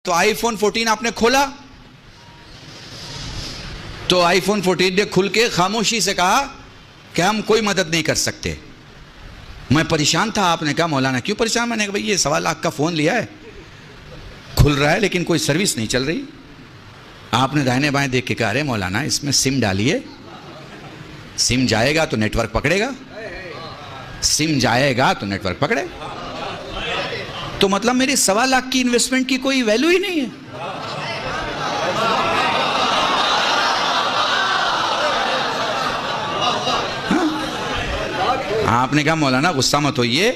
تو آئی فون 14 آپ نے کھولا تو آئی فون 14 نے کھل کے خاموشی سے کہا کہ ہم کوئی مدد نہیں کر سکتے. میں پریشان تھا. آپ نے کہا مولانا کیوں پریشان؟ میں نے کہا بھئی یہ 1.25 لاکھ کا فون لیا ہے, کھل رہا ہے لیکن کوئی سروس نہیں چل رہی. آپ نے دائیں بائیں دیکھ کے کہا ارے مولانا اس میں سم ڈالیے, سم جائے گا تو نیٹ ورک پکڑے گا, سم جائے گا تو نیٹ ورک پکڑے. تو مطلب میری 1.25 لاکھ کی انویسٹمنٹ کی کوئی ویلیو ہی نہیں ہے. آپ نے کہا مولانا غصہ مت ہوئیے,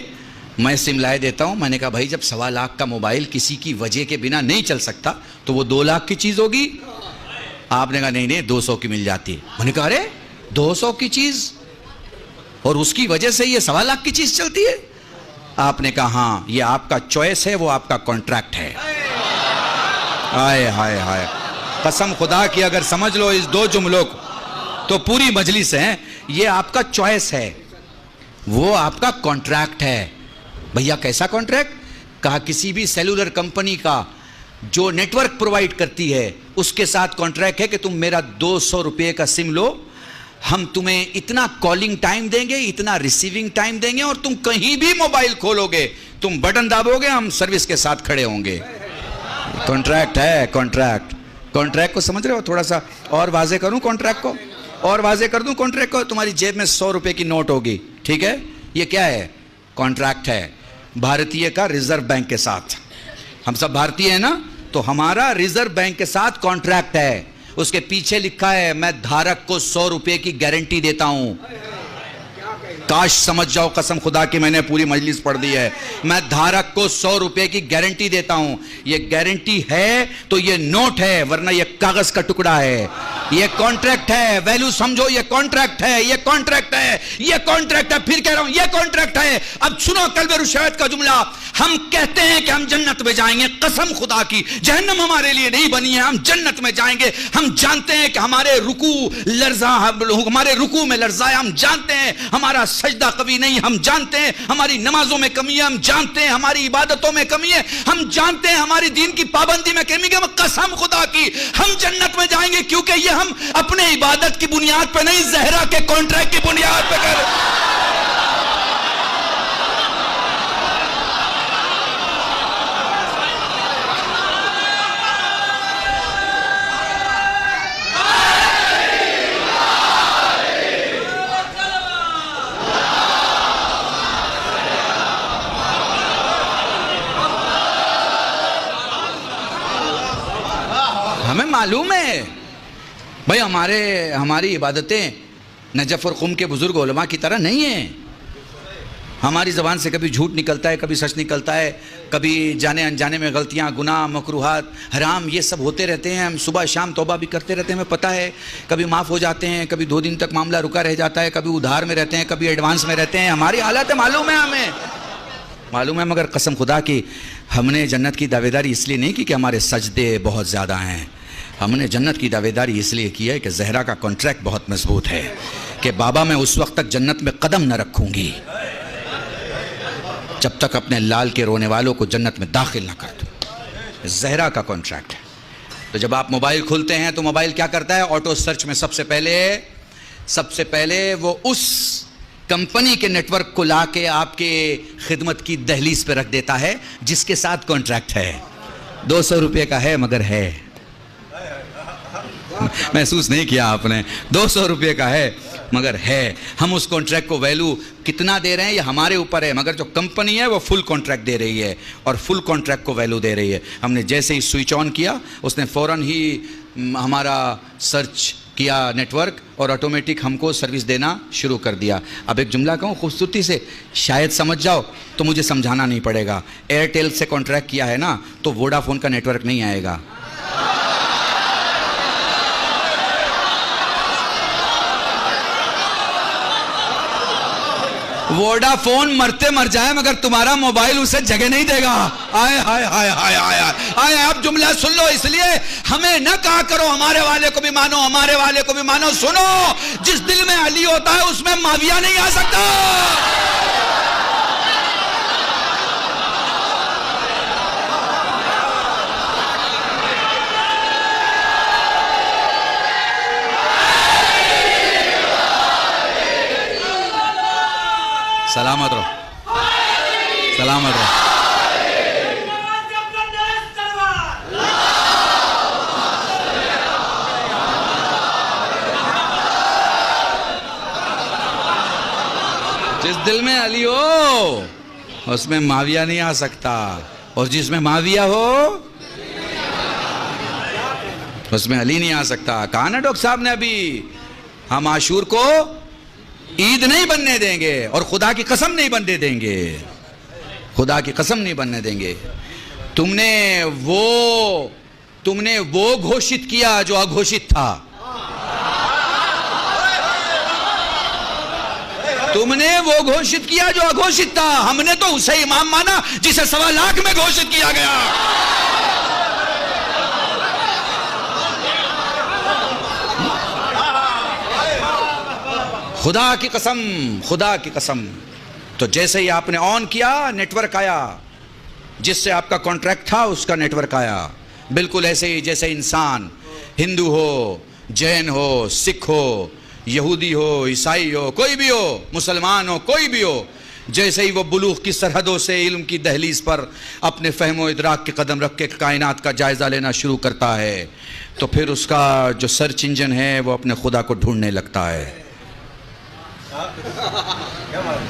میں سم لائے دیتا ہوں. میں نے کہا بھائی جب 1.25 لاکھ کا موبائل کسی کی وجہ کے بنا نہیں چل سکتا تو وہ 2 لاکھ کی چیز ہوگی. آپ نے کہا نہیں 200 کی مل جاتی ہے. میں نے کہا ارے 200 کی چیز اور اس کی وجہ سے یہ 1.25 لاکھ کی چیز چلتی ہے. آپ نے کہا ہاں یہ آپ کا چوائس ہے, وہ آپ کا کانٹریکٹ ہے. آئے ہائے ہائے, قسم خدا کی اگر سمجھ لو اس 2 جملوں کو تو پوری مجلس ہے. یہ آپ کا چوائس ہے, وہ آپ کا کانٹریکٹ ہے. بھیا کیسا کانٹریکٹ؟ کہا کسی بھی سیلولر کمپنی کا جو نیٹ ورک پرووائڈ کرتی ہے اس کے ساتھ کانٹریکٹ ہے کہ تم میرا 200 روپے کا سم لو, ہم تمہیں اتنا کالنگ ٹائم دیں گے, اتنا ریسیونگ ٹائم دیں گے, اور تم کہیں بھی موبائل کھولو گے, تم بٹن دابو گے, ہم سروس کے ساتھ کھڑے ہوں گے. کانٹریکٹ ہے, کانٹریکٹ. کانٹریکٹ کو سمجھ رہے ہو؟ تھوڑا سا اور واضح کروں کانٹریکٹ کو, اور واضح کر دوں کانٹریکٹ کو. تمہاری جیب میں 100 روپے کی نوٹ ہوگی, ٹھیک ہے, یہ کیا ہے؟ کانٹریکٹ ہے بھارتیہ کا ریزرو بینک کے ساتھ. ہم سب بھارتی ہیں نا, تو ہمارا ریزرو بینک کے ساتھ کانٹریکٹ ہے. اس کے پیچھے لکھا ہے میں دھارک کو 100 روپے کی گارنٹی دیتا ہوں. کاش سمجھ جاؤ, قسم خدا کی میں نے پوری مجلس پڑھ دی ہے. میں دھارک کو 100 روپے کی گارنٹی دیتا ہوں. یہ گارنٹی ہے تو یہ نوٹ ہے, ورنہ یہ کاغذ کا ٹکڑا ہے. یہ کانٹریکٹ ہے, ویلیو سمجھو, یہ کانٹریکٹ ہے, یہ کانٹریکٹ ہے, یہ کانٹریکٹ ہے. پھر کہہ رہا ہوں یہ کانٹریکٹ ہے. اب سنو قلب رشید کا جملہ. ہم کہتے ہیں کہ ہم جنت میں جائیں گے, قسم خدا کی جہنم ہمارے لیے نہیں بنی ہے, ہم جنت میں جائیں گے. ہم جانتے ہیں کہ ہمارے رکوع میں لرزہ ہے, ہم جانتے ہیں ہمارا سجدہ قوی نہیں, ہم جانتے ہیں ہماری نمازوں میں کمی ہے, ہم جانتے ہیں ہماری عبادتوں میں کمی ہے, ہم جانتے ہیں ہماری دین کی پابندی میں کمی ہے. قسم خدا کی ہم جنت میں جائیں گے, کیونکہ یہ ہم اپنے عبادت کی بنیاد پہ نہیں, زہرا کے کانٹریکٹ کی بنیاد پہ کر رہے ہیں. ہمیں معلوم ہے بھئی ہماری عبادتیں نجف اور قم کے بزرگ علماء کی طرح نہیں ہیں. ہماری زبان سے کبھی جھوٹ نکلتا ہے, کبھی سچ نکلتا ہے, کبھی جانے انجانے میں غلطیاں, گناہ, مکروہات, حرام, یہ سب ہوتے رہتے ہیں. ہم صبح شام توبہ بھی کرتے رہتے ہیں, ہمیں پتہ ہے. کبھی معاف ہو جاتے ہیں, کبھی 2 دن تک معاملہ رکا رہ جاتا ہے, کبھی ادھار میں رہتے ہیں, کبھی ایڈوانس میں رہتے ہیں. ہماری حالت معلوم ہے, ہمیں معلوم ہے. مگر قسم خدا کی ہم نے جنت کی دعوے داری اس لیے نہیں کی کہ ہمارے سجدے بہت زیادہ ہیں. ہم نے جنت کی دعوے داری اس لیے کی ہے کہ زہرا کا کانٹریکٹ بہت مضبوط ہے کہ بابا میں اس وقت تک جنت میں قدم نہ رکھوں گی جب تک اپنے لال کے رونے والوں کو جنت میں داخل نہ کر دوں. زہرا کا کانٹریکٹ ہے. تو جب آپ موبائل کھولتے ہیں تو موبائل کیا کرتا ہے؟ آٹو سرچ میں سب سے پہلے وہ اس کمپنی کے نیٹ ورک کو لا کے آپ کے خدمت کی دہلیز پہ رکھ دیتا ہے جس کے ساتھ کانٹریکٹ ہے. 200 روپے کا ہے مگر ہے. محسوس نہیں کیا آپ نے؟ 200 روپے کا ہے مگر ہے. ہم اس کانٹریکٹ کو ویلیو کتنا دے رہے ہیں یہ ہمارے اوپر ہے, مگر جو کمپنی ہے وہ فل کانٹریکٹ دے رہی ہے اور فل کانٹریکٹ کو ویلیو دے رہی ہے. ہم نے جیسے ہی سوئچ آن کیا اس نے فوراً ہی ہمارا سرچ کیا نیٹ ورک اور آٹومیٹک ہم کو سروس دینا شروع کر دیا. اب ایک جملہ کہوں خوبصورتی سے, شاید سمجھ جاؤ تو مجھے سمجھانا نہیں پڑے گا. ایئرٹیل سے کانٹریکٹ کیا ہے نا تو ووڈا فون کا نیٹ ورک نہیں آئے گا. ووڈا فون مرتے مر جائے مگر تمہارا موبائل اسے جگہ نہیں دے گا. آئے ہائے ہائے ہائے ہائے آئے. اب جملہ سن لو, اس لیے ہمیں نہ کہا کرو ہمارے والے کو بھی مانو, ہمارے والے کو بھی مانو. سنو, جس دل میں علی ہوتا ہے اس میں معاویہ نہیں آ سکتا. سلامت رہو، سلامت رہو. جس دل میں علی ہو اس میں معاویہ نہیں آ سکتا، اور جس میں معاویہ ہو اس میں علی نہیں آ سکتا. کہا نا ڈاکٹر صاحب نے ابھی، ہم عاشور کو عید نہیں بننے دیں گے، اور خدا کی قسم نہیں بننے دیں گے، خدا کی قسم نہیں بننے دیں گے. تم نے وہ گھوشت کیا جو اگھوشت تھا، تم نے وہ گھوشت کیا جو اگھوشت تھا، ہم نے تو اسے امام مانا جسے 1.25 لاکھ میں گھوشت کیا گیا. خدا کی قسم، خدا کی قسم. تو جیسے ہی آپ نے آن کیا نیٹ ورک آیا، جس سے آپ کا کانٹریکٹ تھا اس کا نیٹ ورک آیا. بالکل ایسے ہی جیسے انسان، ہندو ہو، جین ہو، سکھ ہو، یہودی ہو، عیسائی ہو، کوئی بھی ہو، مسلمان ہو، کوئی بھی ہو، جیسے ہی وہ بلوغ کی سرحدوں سے علم کی دہلیز پر اپنے فہم و ادراک کے قدم رکھ کے کائنات کا جائزہ لینا شروع کرتا ہے، تو پھر اس کا جو سرچ انجن ہے وہ اپنے خدا کو ڈھونڈنے لگتا ہے.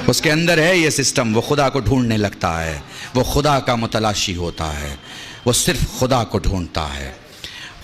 اس کے اندر ہے یہ سسٹم، وہ خدا کو ڈھونڈنے لگتا ہے، وہ خدا کا متلاشی ہوتا ہے، وہ صرف خدا کو ڈھونڈتا ہے،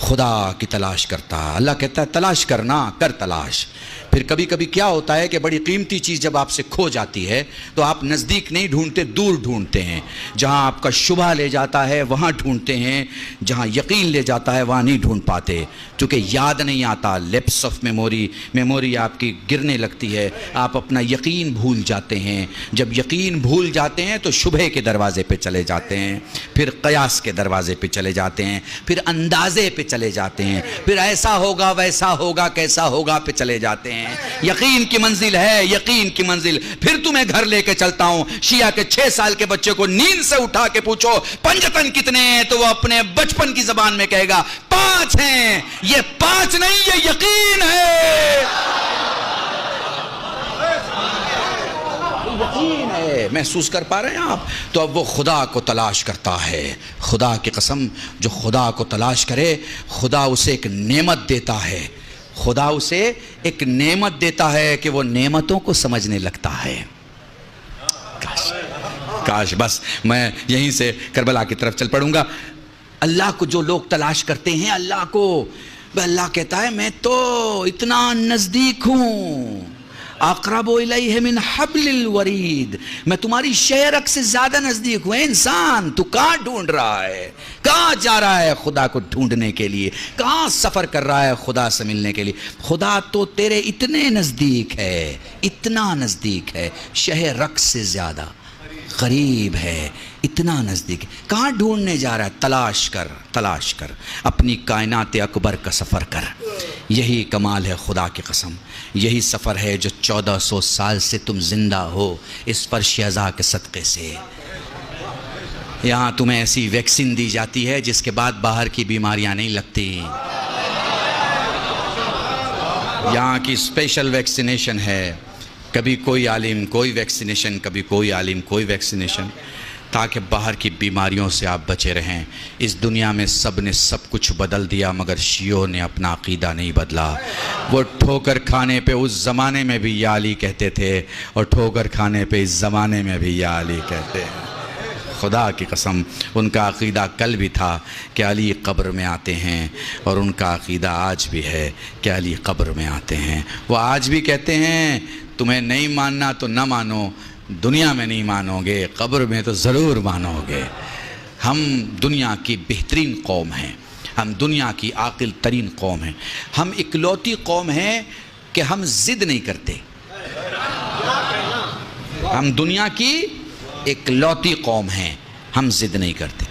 خدا کی تلاش کرتا ہے. اللہ کہتا ہے تلاش کرنا، کر تلاش. پھر کبھی کبھی کیا ہوتا ہے کہ بڑی قیمتی چیز جب آپ سے کھو جاتی ہے تو آپ نزدیک نہیں ڈھونڈتے، دور ڈھونڈتے ہیں. جہاں آپ کا شبہ لے جاتا ہے وہاں ڈھونڈتے ہیں، جہاں یقین لے جاتا ہے وہاں نہیں ڈھونڈ پاتے، چونکہ یاد نہیں آتا. لیپس آف میموری آپ کی گرنے لگتی ہے، آپ اپنا یقین بھول جاتے ہیں. جب یقین بھول جاتے ہیں تو شبہ کے دروازے پہ چلے جاتے ہیں، پھر قیاس کے دروازے پہ چلے جاتے ہیں، پھر اندازے پہ چلے جاتے ہیں، پھر ایسا ہوگا ویسا ہوگا کیسا ہوگا پہ چلے جاتے ہیں. یقین کی منزل ہے، یقین کی منزل. پھر تمہیں گھر لے کے چلتا ہوں. شیعہ کے 6 سال کے بچے کو نیند سے اٹھا کے پوچھو پنجتن کتنے ہیں، تو وہ اپنے بچپن کی زبان میں کہے گا 5 ہیں. یہ 5 نہیں، یہ یقین ہے، یقین ہے. محسوس کر پا رہے ہیں آپ؟ تو اب وہ خدا کو تلاش کرتا ہے. خدا کی قسم، جو خدا کو تلاش کرے خدا اسے ایک نعمت دیتا ہے. خدا اسے ایک نعمت دیتا ہے کہ وہ نعمتوں کو سمجھنے لگتا ہے. کاش بس میں یہیں سے کربلا کی طرف چل پڑوں گا. اللہ کو جو لوگ تلاش کرتے ہیں، اللہ کو، اللہ کہتا ہے میں تو اتنا نزدیک ہوں، اقرب الیہ من حبل الورید، میں تمہاری شہرک سے زیادہ نزدیک ہوں. انسان تو کہاں ڈھونڈ رہا ہے، کہاں جا رہا ہے خدا کو ڈھونڈنے کے لیے، کہاں سفر کر رہا ہے خدا سے ملنے کے لیے؟ خدا تو تیرے اتنے نزدیک ہے، اتنا نزدیک ہے، شہرک سے زیادہ قریب ہے، اتنا نزدیک. کہاں ڈھونڈنے جا رہا ہے؟ تلاش کر، تلاش کر، اپنی کائنات اکبر کا سفر کر. یہی کمال ہے خدا کی قسم. یہی سفر ہے جو 1400 سال سے تم زندہ ہو اس فرش ازا کے صدقے سے. یہاں تمہیں ایسی ویکسین دی جاتی ہے جس کے بعد باہر کی بیماریاں نہیں لگتی. یہاں کی اسپیشل ویکسینیشن ہے، کبھی کوئی عالم کوئی ویکسینیشن، کبھی کوئی عالم کوئی ویکسینیشن، تاکہ باہر کی بیماریوں سے آپ بچے رہیں. اس دنیا میں سب نے سب کچھ بدل دیا مگر شیعوں نے اپنا عقیدہ نہیں بدلا. وہ ٹھوکر کھانے پہ اس زمانے میں بھی یا علی کہتے تھے، اور ٹھوکر کھانے پہ اس زمانے میں بھی یا علی کہتے ہیں. خدا کی قسم ان کا عقیدہ کل بھی تھا کہ علی قبر میں آتے ہیں، اور ان کا عقیدہ آج بھی ہے کہ علی قبر میں آتے ہیں. وہ آج بھی کہتے ہیں تمہیں نہیں ماننا تو نہ مانو، دنیا میں نہیں مانو گے، قبر میں تو ضرور مانو گے. ہم دنیا کی بہترین قوم ہیں، ہم دنیا کی عاقل ترین قوم ہیں. ہم اکلوتی قوم ہیں کہ ہم ضد نہیں کرتے. ہم دنیا کی اکلوتی قوم ہیں، ہم ضد نہیں کرتے.